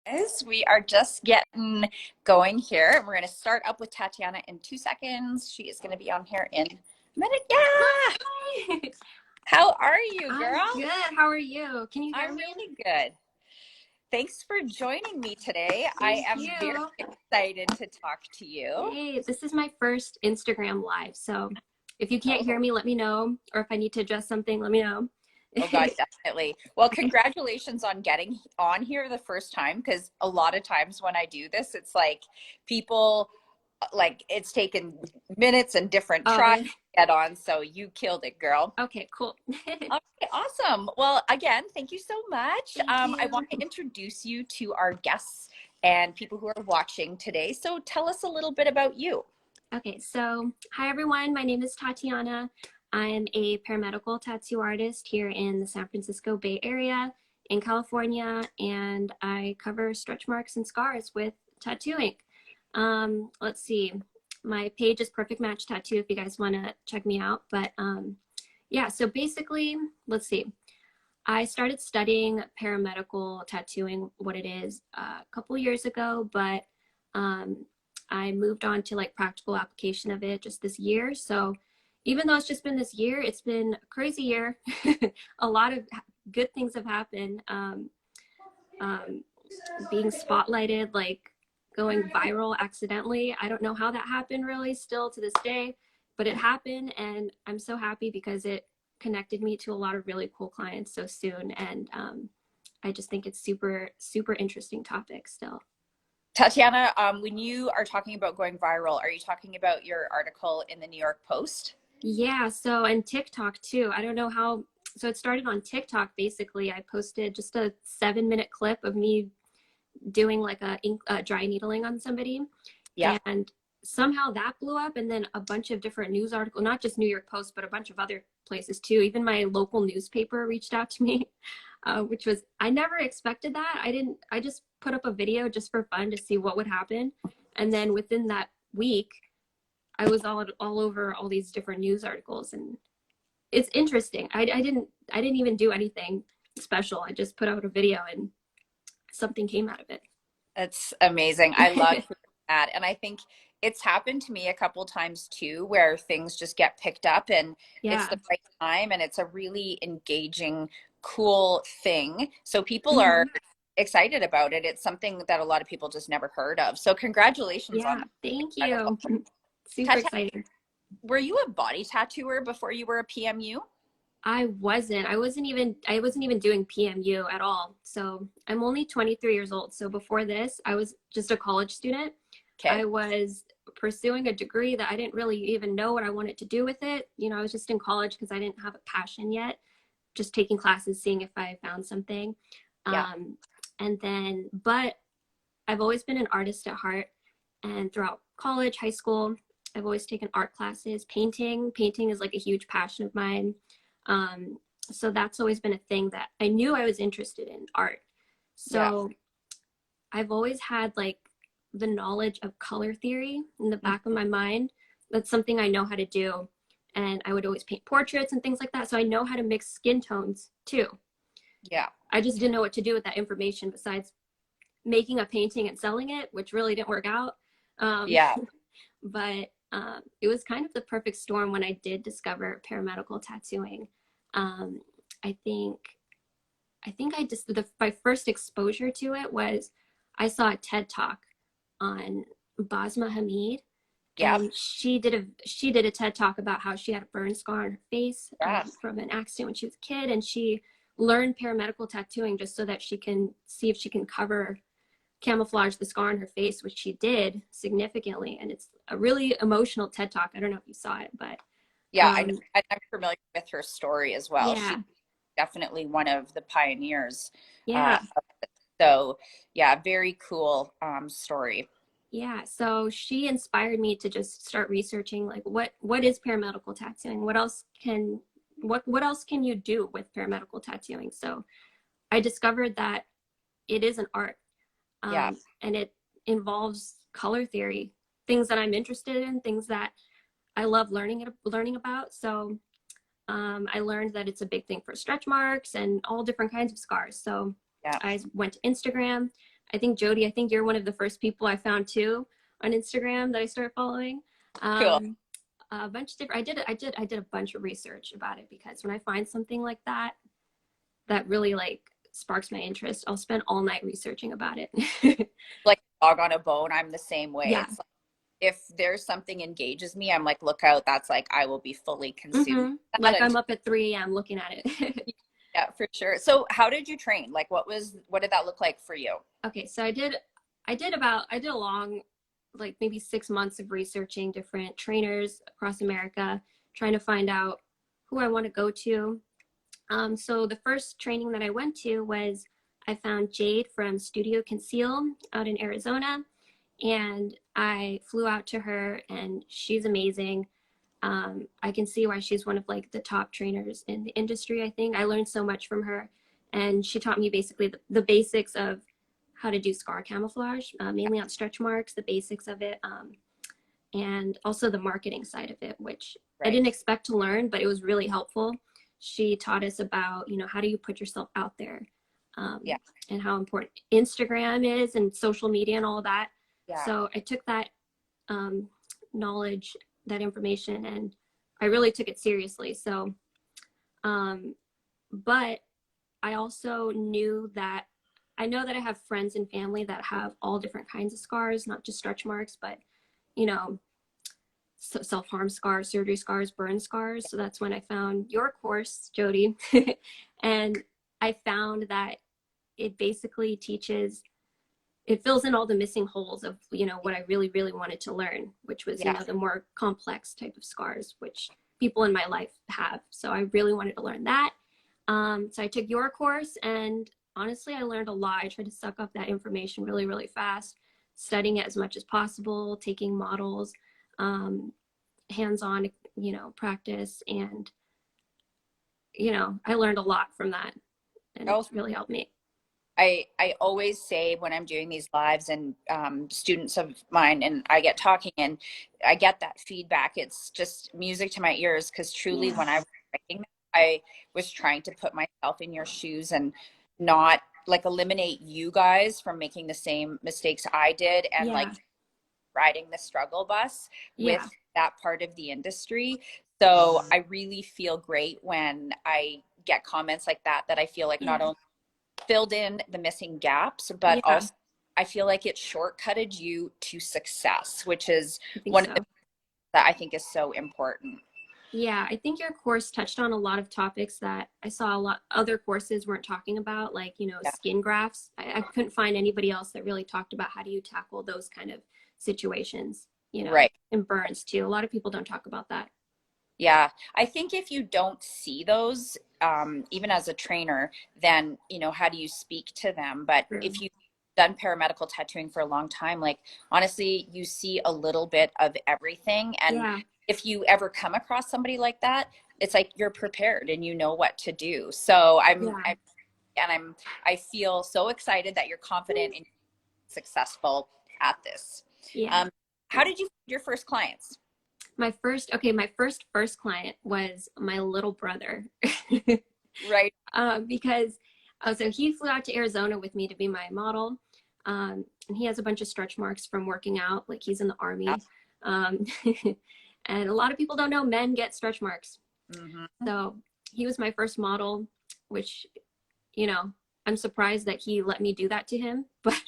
Guys, we are just getting going here. We're going to start up with Tatiana in 2 seconds. She is going to be on here in a minute. Yeah. Hi. How are you, girl? I'm good. How are you? Can you hear I'm me? really good. Thanks for joining me today. I Thank am very you. excited to talk to you. Hey, this is my first Instagram live, so if you can't Oh, hear me, let me know, or if I need to adjust something, let me know. oh God, definitely. Well, congratulations on getting on here the first time, because a lot of times when I do this, it's like people like it's taken minutes and different Oh, tries to get on. So you killed it, girl. okay, cool. Okay, awesome. Well, again, thank you so much. Thank I you. want to introduce you to our guests and people who are watching today. So tell us a little bit about you. Okay, so hi everyone. My name is Tatiana. I'm a paramedical tattoo artist here in the San Francisco Bay Area in California, and I cover stretch marks and scars with tattooing. Let's see. My page is Perfect Match Tattoo if you guys want to check me out. But yeah, so basically, let's see. I started studying paramedical tattooing, what it is, a couple years ago, but um, I moved on to like practical application of it just this year. So even though it's just been this year, it's been a crazy year. A lot of good things have happened. Um, Being spotlighted, like going viral accidentally. I don't know how that happened really still to this day, but it happened, and I'm so happy because it connected me to a lot of really cool clients so soon. And I just think it's super, super interesting topic still. Tatiana, when you are talking about going viral, are you talking about your article in the New York Post? Yeah, so and TikTok too. I don't know how, so it started on TikTok basically. I posted just a 7-minute clip of me doing like a dry needling on somebody, Yeah. and somehow that blew up, and then a bunch of different news articles, not just New York Post but a bunch of other places too. Even my local newspaper reached out to me, which was, I never expected that. I just put up a video just for fun to see what would happen, and then within that week I was all over all these different news articles. And it's interesting. I didn't even do anything special. I just put out a video and something came out of it. That's amazing. I love that. And I think it's happened to me a couple times too, where things just get picked up and it's Yeah. the right time and it's a really engaging, cool thing. So people are Mhm. excited about it. It's something that a lot of people just never heard of. So congratulations on Yeah, that. thank Incredible. you. Super Tatiana, exciting. were you a body tattooer before you were a PMU? I wasn't even doing PMU at all. So I'm only 23 years old. So before this, I was just a college student. Okay. I was pursuing a degree that I didn't really even know what I wanted to do with it. You know, I was just in college because I didn't have a passion yet, just taking classes, seeing if I found something. Yeah. And then, but I've always been an artist at heart. And throughout college, high school, I've always taken art classes. Painting is like a huge passion of mine. So that's always been a thing that I knew I was interested in, art. Yeah. So I've always had like the knowledge of color theory in the back of my mind. That's something I know how to do. And I would always paint portraits and things like that. So I know how to mix skin tones too. Yeah. I just didn't know what to do with that information besides making a painting and selling it, which really didn't work out. Um, Yeah. but it was kind of the perfect storm when I did discover paramedical tattooing. Um, I think I just my first exposure to it was I saw a TED talk on Basma Hamid, Yeah. and she did a TED talk about how she had a burn scar on her face Yeah. from an accident when she was a kid, and she learned paramedical tattooing just so that she can see if she can camouflage the scar on her face, which she did significantly. And it's a really emotional TED talk. I don't know if you saw it, but Yeah. I know. um, I'm familiar with her story as well. yeah, She's definitely one of the pioneers. Uh, yeah, so yeah, very cool story. yeah. So she inspired me to just start researching like what is paramedical tattooing? What else can you do with paramedical tattooing? So I discovered that it is an art, Yeah. and it involves color theory, things that I'm interested in, things that I love learning about. So I learned that it's a big thing for stretch marks and all different kinds of scars. So Yeah. I went to Instagram, I think Jody, I think you're one of the first people I found too on Instagram that I started following. Cool. A bunch of different, I did a bunch of research about it because when I find something like that, that really like sparks my interest, I'll spend all night researching about it. Like a dog on a bone, I'm the same way. Yeah. It's like if there's something engages me, I'm like, look out, that's like I will be fully consumed with that. Like And I'm up at 3 a.m. looking at it. yeah, for sure. So how did you train? Like what did that look like for you? Okay, so I did a long, like maybe 6 months of researching different trainers across America, trying to find out who I want to go to. So the first training that I went to was I found Jade from Studio Conceal out in Arizona, and I flew out to her, and she's amazing. I can see why she's one of like the top trainers in the industry. I think I learned so much from her, and she taught me basically the basics of how to do scar camouflage, mainly on stretch marks, the basics of it, and also the marketing side of it, which I Right. didn't expect to learn, but it was really helpful. She taught us about, how do you put yourself out there, Yeah. and how important Instagram is and social media and all that. Yeah. So I took that knowledge, that information, and I really took it seriously. So, but I also knew that I know that I have friends and family that have all different kinds of scars, not just stretch marks, but you know, self-harm scars, surgery scars, burn scars. So that's when I found your course, Jody. And I found that it basically teaches, it fills in all the missing holes of, what I really, really wanted to learn, which was, Yeah. the more complex type of scars, which people in my life have. So I really wanted to learn that. So I took your course, and honestly, I learned a lot. I tried to suck up that information really, really fast, studying it as much as possible, taking models, hands-on, practice. And, I learned a lot from that, and it's Oh, really helped me. I always say when I'm doing these lives and students of mine and I get talking and I get that feedback, it's just music to my ears because truly Yeah. when I was writing, I was trying to put myself in your shoes and not like eliminate you guys from making the same mistakes I did and like Yeah. riding the struggle bus with Yeah. that part of the industry. So I really feel great when I get comments like that, that I feel like not Yeah. only filled in the missing gaps, but Yeah. also I feel like it shortcutted you to success, which is I think one of the so. that I think is so important. Yeah, I think your course touched on a lot of topics that I saw a lot other courses weren't talking about, like, Yeah. skin grafts. I couldn't find anybody else that really talked about how do you tackle those kind of situations, Right. and burns too. A lot of people don't talk about that. Yeah. I think if you don't see those, even as a trainer, then, how do you speak to them? But True. if you've done paramedical tattooing for a long time, like, honestly, you see a little bit of everything. And Yeah. if you ever come across somebody like that, it's like you're prepared and you know what to do. So Yeah. I feel so excited that you're confident and successful at this. Yeah. Um, how did you find your first clients? My first client was my little brother. Right. Because so he flew out to Arizona with me to be my model. And he has a bunch of stretch marks from working out, like he's in the army. Um, and a lot of people don't know men get stretch marks. Mm-hmm. So he was my first model, which, you know, I'm surprised that he let me do that to him. But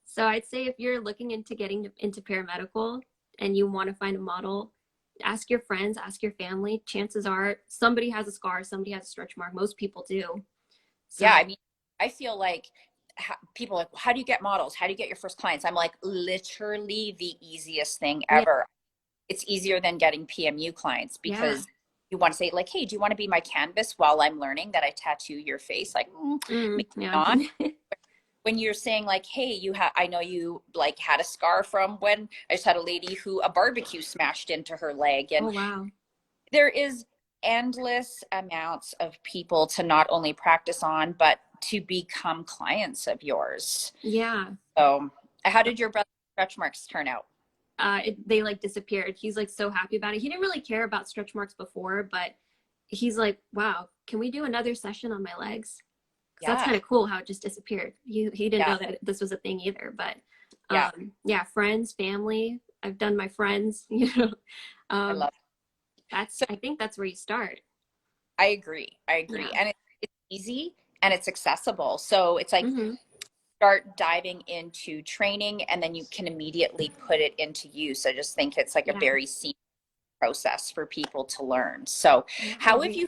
so I'd say if you're looking into getting into paramedical and you want to find a model, ask your friends, ask your family. Chances are somebody has a scar, somebody has a stretch mark. Most people do. Yeah, So I mean, I feel like people are like, how do you get models? How do you get your first clients? I'm like, literally the easiest thing yeah, ever. It's easier than getting PMU clients yeah. because you want to say like, hey, do you want to be my canvas while I'm learning that I tattoo your face? Like, maybe Yeah. not. When you're saying like, hey, I know you like had a scar from when I just had a lady who a barbecue smashed into her leg, and Oh, wow. there is endless amounts of people to not only practice on but to become clients of yours. Yeah. So how did your brother's stretch marks turn out? They like disappeared. He's like so happy about it. He didn't really care about stretch marks before, but he's like, wow, can we do another session on my legs? So that's Yeah. kind of cool how it just disappeared. He didn't Yeah. know that this was a thing either. But Yeah. yeah, friends, family. I've done my friends. I Um, love it. that's So I think that's where you start. I agree. I agree. Yeah. And it's easy and it's accessible. So it's like Hmm. start diving into training and then you can immediately put it into use. I just think it's like a Yeah. very seamless process for people to learn. So Yeah, I how agree.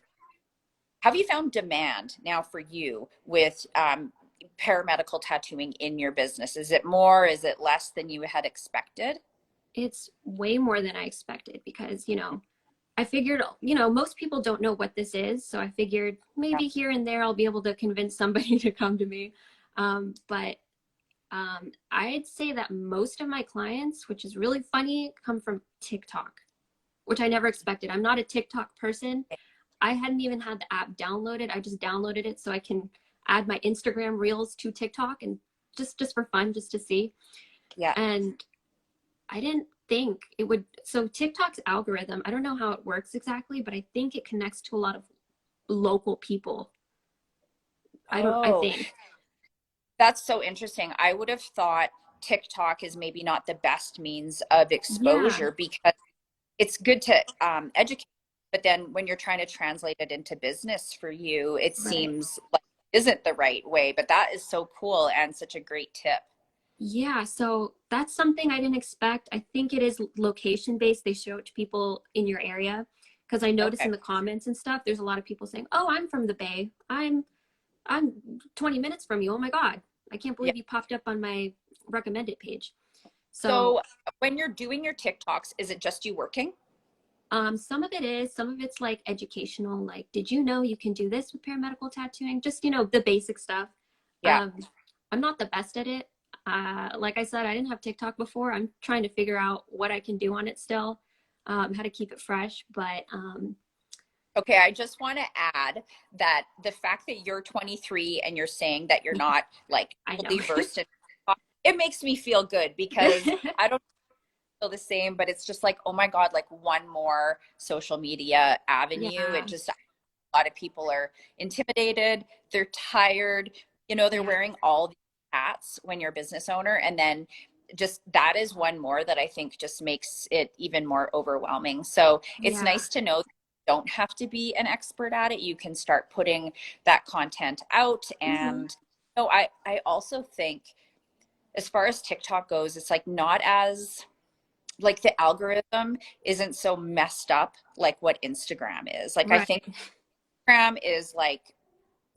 have you found demand now for you with paramedical tattooing in your business? Is it more? Is it less than you had expected? It's way more than I expected because, I figured, most people don't know what this is. So I figured Yeah. maybe here and there I'll be able to convince somebody to come to me. But I'd say that most of my clients, which is really funny, come from TikTok, which I never expected. I'm not a TikTok person. I hadn't even had the app downloaded. I just downloaded it so I can add my Instagram reels to TikTok and just for fun, just to see. Yeah. And I didn't think it would. So TikTok's algorithm, I don't know how it works exactly, but I think it connects to a lot of local people. I Oh, think. that's so interesting. I would have thought TikTok is maybe not the best means of Yeah, exposure because it's good to educate, but then when you're trying to translate it into business for you, it right. seems like it isn't the right way. But that is so cool and such a great tip. Yeah, so that's something I didn't expect. I think it is location based. They show it to people in your area because I notice Okay. in the comments and stuff, there's a lot of people saying, "Oh, I'm from the Bay. I'm 20 minutes from you. Oh my God. I can't Yeah. believe you popped up on my recommended page." So So when you're doing your TikToks, is it just you working? some of it is, some of it's like educational, like, did you know you can do this with paramedical tattooing? Just, the basic stuff. Yeah. Um, I'm not the best at it. Like I said, I didn't have TikTok before. I'm trying to figure out what I can do on it still, how to keep it fresh. But Okay, I just want to add that the fact that you're 23 and you're saying that you're not like I know. fully versed in TikTok, it makes me feel good because I don't feel the same, but it's just like, oh my God, like one more social media avenue. It Yeah, just, a lot of people are intimidated, they're tired, they're yeah, wearing all these hats when you're a business owner. And then just that is one more that I think just makes it even more overwhelming. So it's yeah. nice to know that you don't have to be an expert at it. You can start putting that content out. Hmm. And I also think as far as TikTok goes, it's like not as like the algorithm isn't so messed up like what Instagram is. Like I Right. think Instagram is like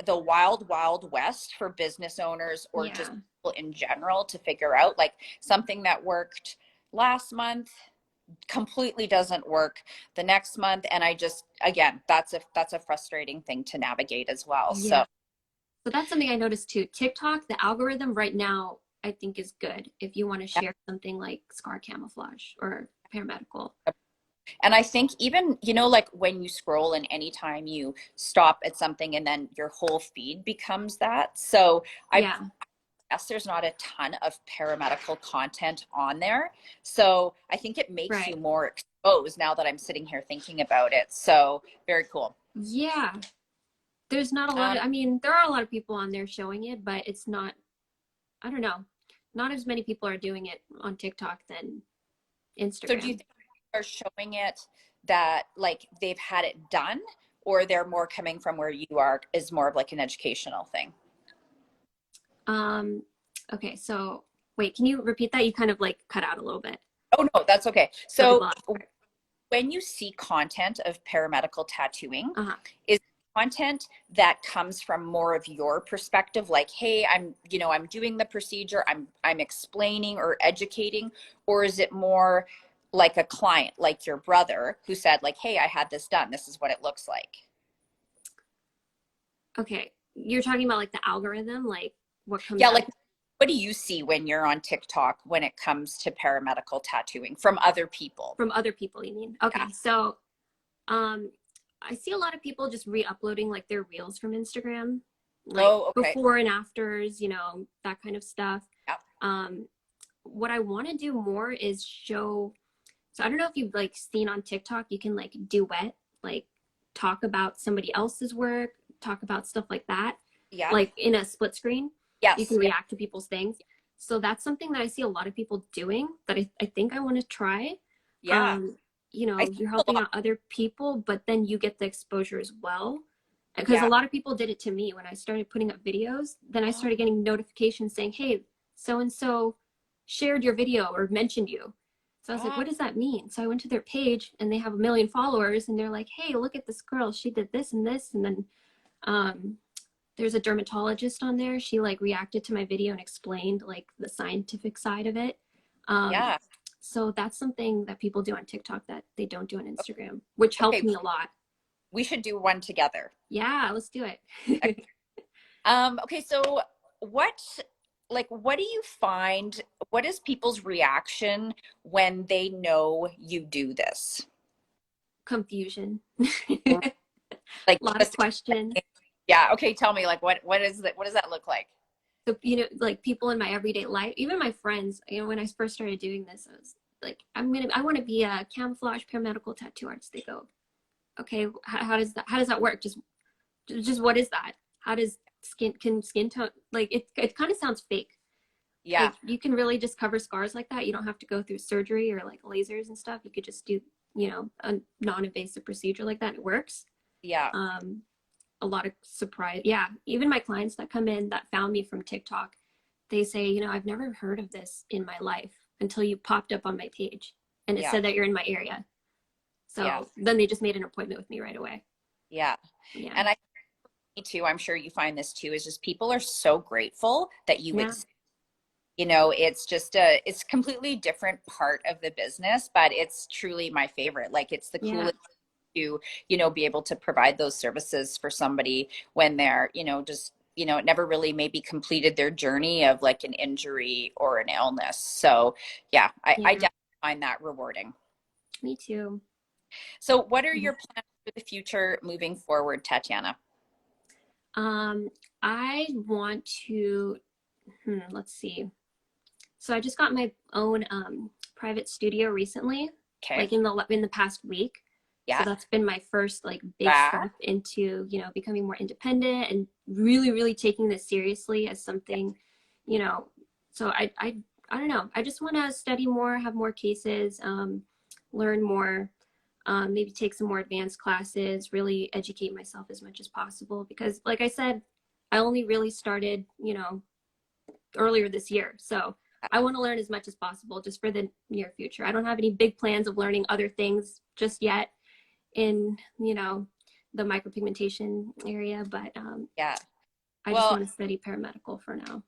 the wild, wild west for business owners or just Yeah. people in general to figure out like something that worked last month completely doesn't work the next month. And I just, again, that's a frustrating thing to navigate as well. So Yeah. So that's something I noticed too. TikTok, the algorithm right now, I think is good if you want to yeah. share something like scar camouflage or paramedical. And I think even, like when you scroll and anytime you stop at something and then your whole feed becomes that. So I Yeah, guess there's not a ton of paramedical content on there. So I think it makes you right. more exposed now that I'm sitting here thinking about it. So very cool. Yeah. There's not a lot Um, of, I mean, there are a lot of people on there showing it, but it's not, I don't know, not as many people are doing it on TikTok than so do you Instagram. think they're showing it that like they've had it done or they're more coming from where you are is more of like an educational thing? Um, okay, so wait, can you repeat that? You kind of like cut out a little bit. Oh no, that's okay. Okay, the So last part. when you see content of paramedical tattooing, Uh-huh. is content that comes from more of your perspective like hey I'm doing the procedure, I'm explaining or educating, or is it more like a client like your brother who said like hey I had this done, this is what it looks like? Okay, you're talking about like the algorithm, like what comes Yeah, up like what do you see when you're on TikTok when it comes to paramedical tattooing from other people? from other people, you mean? Yeah. Okay, so um, I see a lot of people just re-uploading like their reels from Instagram, like Oh, okay. before and afters, that kind of stuff. Yeah. Um, what I want to do more is show. So I don't know if you've like seen on TikTok, you can like duet, like talk about somebody else's work, talk about stuff like that. Yeah. like in a split screen. You Yes. can Yeah. react to people's things. So that's something that I see a lot of people doing that I think I want to try. Yeah. Um, I see you're a helping lot. out other people, but then you get the exposure as well. Because a Yeah. lot of people did it to me when I started putting up videos. Then I Oh, started getting notifications saying, hey, so and so shared your video or mentioned you. So I was like, oh, what does that mean? So I went to their page and they have 1 million followers and they're like, hey, look at this girl. She did this and this. And then um, there's a dermatologist on there. She like reacted to my video and explained like the scientific side of it. Um, yeah. so that's something that people do on TikTok that they don't do on Instagram, which helped Okay. me a lot. We should do one together. Yeah, let's do it. Okay, so what what do you find, what is people's reaction when they know you do this? Confusion. Like A lot of just questions. yeah, okay, tell me like what is that, what does that look like? So, like people in my everyday life, even my friends, when I first started doing this, I was like, I want to be a camouflage paramedical tattoo artist. They go, okay, how does that work? Just what is that? How does can skin tone, like it kind of sounds fake. Yeah, Like you can really just cover scars like that. You don't have to go through surgery or like lasers and stuff. You could just do, a non-invasive procedure like that. It works. yeah, Um, a lot of surprise. Yeah, even my clients that come in that found me from TikTok, they say, I've never heard of this in my life until you popped up on my page and it yeah, said that you're in my area. yeah, So then they just made an appointment with me right away. yeah. Yeah. And I me too, I'm sure you find this too, is just people are so grateful that you Yeah. exist. It's just it's completely different part of the business, but it's truly my favorite. Like it's the Yeah. coolest to, be able to provide those services for somebody when they're, just, it never really maybe completed their journey of like an injury or an illness. So yeah, I Yeah. definitely find that rewarding. Me too. So what are your plans for the future moving forward, Tatiana? Um, I want to, let's see. So I just got my own private studio recently, Okay. like in the past week. So Yeah. that's been my first like big Wow. step into, becoming more independent and really, really taking this seriously as something, you know. So I don't know. I just want to study more, have more cases, learn more, maybe take some more advanced classes, really educate myself as much as possible. Because, like I said, I only really started, earlier this year. So I want to learn as much as possible just for the near future. I don't have any big plans of learning other things just yet in, the micropigmentation area, but Yeah. I just Well, want to study paramedical for now.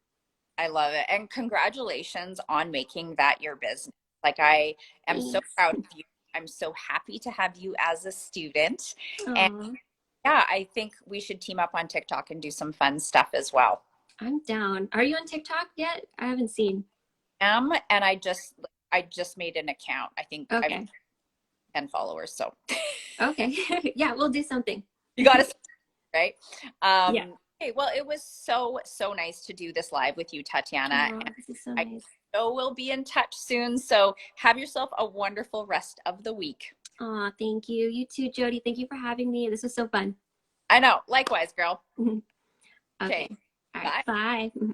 I love it. And congratulations on making that your business. Like, I am so Thanks. proud of you. I'm so happy to have you as a student. And Aw, yeah, I think we should team up on TikTok and do some fun stuff as well. I'm down. Are you on TikTok yet? I haven't seen. And I just made an account. I think I've Okay. 10 followers. So Okay. Yeah, we'll do something. you got to, right? Yeah. Okay, well, it was so nice to do this live with you, Tatiana. Oh, this is so I nice. know we'll be in touch soon. So have yourself a wonderful rest of the week. Aw, thank you. You too, Jody. Thank you for having me. This was so fun. I know. Likewise, girl. Okay. Okay. All right. Bye. Bye.